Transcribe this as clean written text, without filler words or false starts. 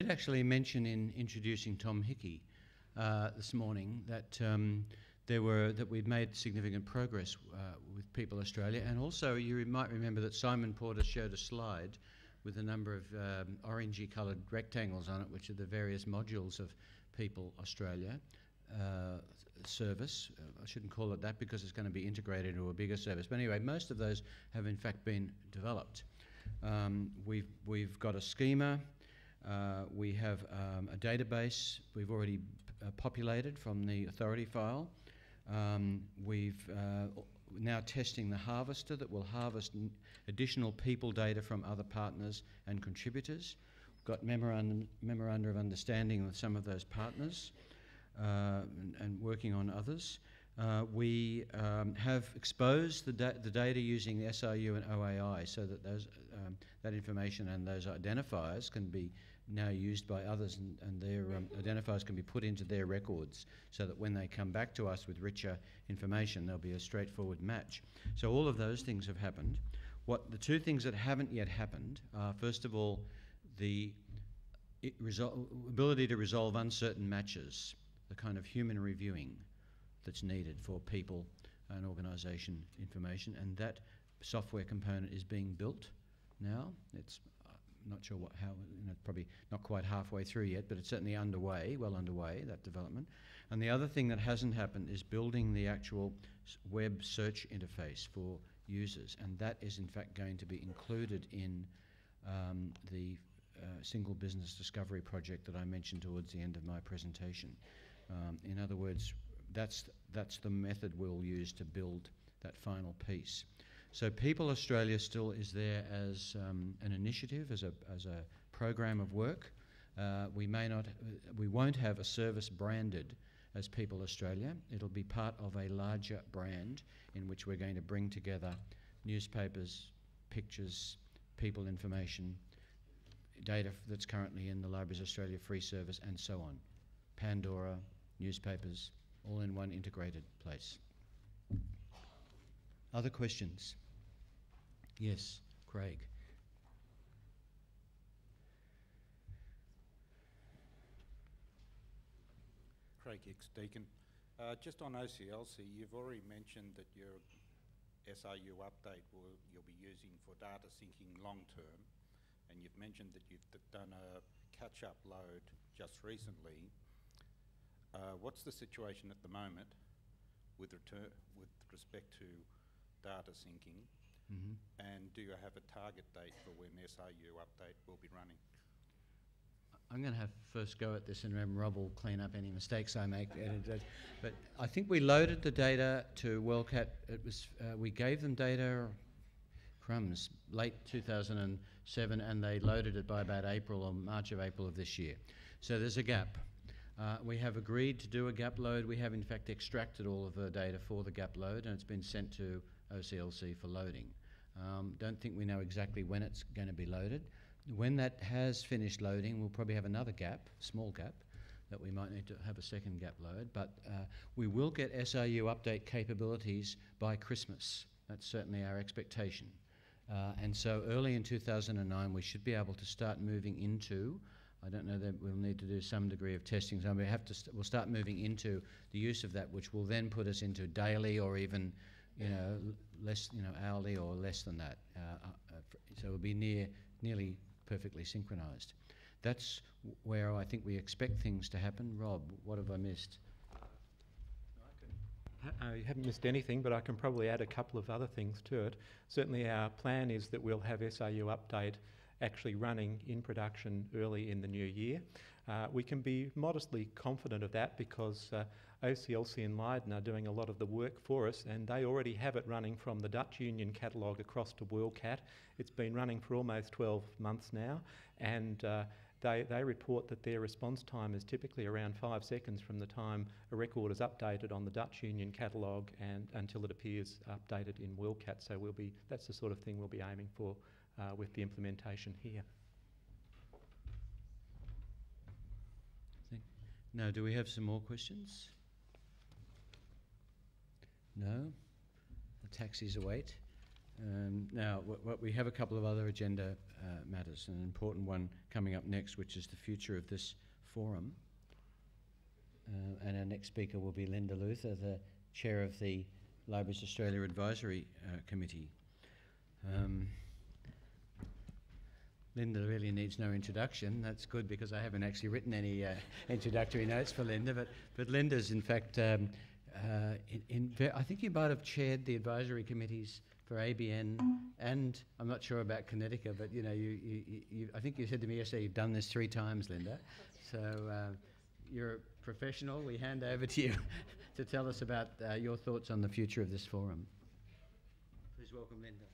did actually mention in introducing Tom Hickey this morning that we'd made significant progress with People Australia, and also you might remember that Simon Porter showed a slide with a number of orangey coloured rectangles on it, which are the various modules of People Australia service. I shouldn't call it that because it's going to be integrated into a bigger service. But anyway, most of those have in fact been developed. We've got a schema. We have a database we've already populated from the authority file. We've now testing the harvester that will harvest additional people data from other partners and contributors. We've got memoranda of understanding with some of those partners and working on others. We have exposed the data using SRU and OAI so that that information and those identifiers can be now used by others, and their identifiers can be put into their records so that when they come back to us with richer information, there'll be a straightforward match. So all of those things have happened. The two things that haven't yet happened are, first of all, the ability to resolve uncertain matches, the kind of human reviewing that's needed for people and organisation information, and that software component is being built now. It's not sure how, probably not quite halfway through yet, but it's certainly well underway, that development. And the other thing that hasn't happened is building the actual web search interface for users, and that is in fact going to be included in the single business discovery project that I mentioned towards the end of my presentation. In other words, that's the method we'll use to build that final piece. So People Australia still is there as an initiative, as a program of work. We won't have a service branded as People Australia. It'll be part of a larger brand in which we're going to bring together newspapers, pictures, people information, data that's currently in the Libraries Australia free service, and so on. Pandora, newspapers, all in one integrated place. Other questions? Yes, Craig. Craig Hicks, Deakin. Just on OCLC, you've already mentioned that your SRU update you'll be using for data syncing long term, and you've mentioned that you've done a catch-up load just recently. What's the situation at the moment with respect to data syncing? Mm-hmm. And do you have a target date for when SRU update will be running? I'm going to have first go at this, and then Rob will clean up any mistakes I make. But I think we loaded the data to WorldCat. It was we gave them data, crumbs, late 2007, and they loaded it by about April or March of April of this year. So there's a gap. We have agreed to do a gap load. We have in fact extracted all of the data for the gap load, and it's been sent to OCLC for loading. Don't think we know exactly when it's going to be loaded. When that has finished loading, we'll probably have another gap, small gap, that we might need to have a second gap load, but we will get SRU update capabilities by Christmas. That's certainly our expectation. And so early in 2009, we should be able to start moving into, I don't know, that we'll need to do some degree of testing, so we'll start moving into the use of that, which will then put us into daily or even, less, hourly or less than that. So it'll be nearly perfectly synchronised. That's where I think we expect things to happen. Rob, what have I missed? You haven't missed anything, but I can probably add a couple of other things to it. Certainly our plan is that we'll have SRU update actually running in production early in the new year. We can be modestly confident of that because OCLC and Leiden are doing a lot of the work for us, and they already have it running from the Dutch Union catalogue across to WorldCat. It's been running for almost 12 months now, and they report that their response time is typically around 5 seconds from the time a record is updated on the Dutch Union catalogue and until it appears updated in WorldCat. So that's the sort of thing we'll be aiming for with the implementation here. Now, do we have some more questions? No? The taxis await. Now, we have a couple of other agenda matters, and an important one coming up next, which is the future of this forum. And our next speaker will be Linda Luther, the chair of the Libraries Australia Advisory Committee. Linda really needs no introduction. That's good, because I haven't actually written any introductory notes for Linda. But Linda's, in fact, I think you might have chaired the advisory committees for ABN, and I'm not sure about Connecticut, but you know, I think you said to me yesterday you've done this 3 times, Linda. So you're a professional. We hand over to you to tell us about your thoughts on the future of this forum. Please welcome Linda.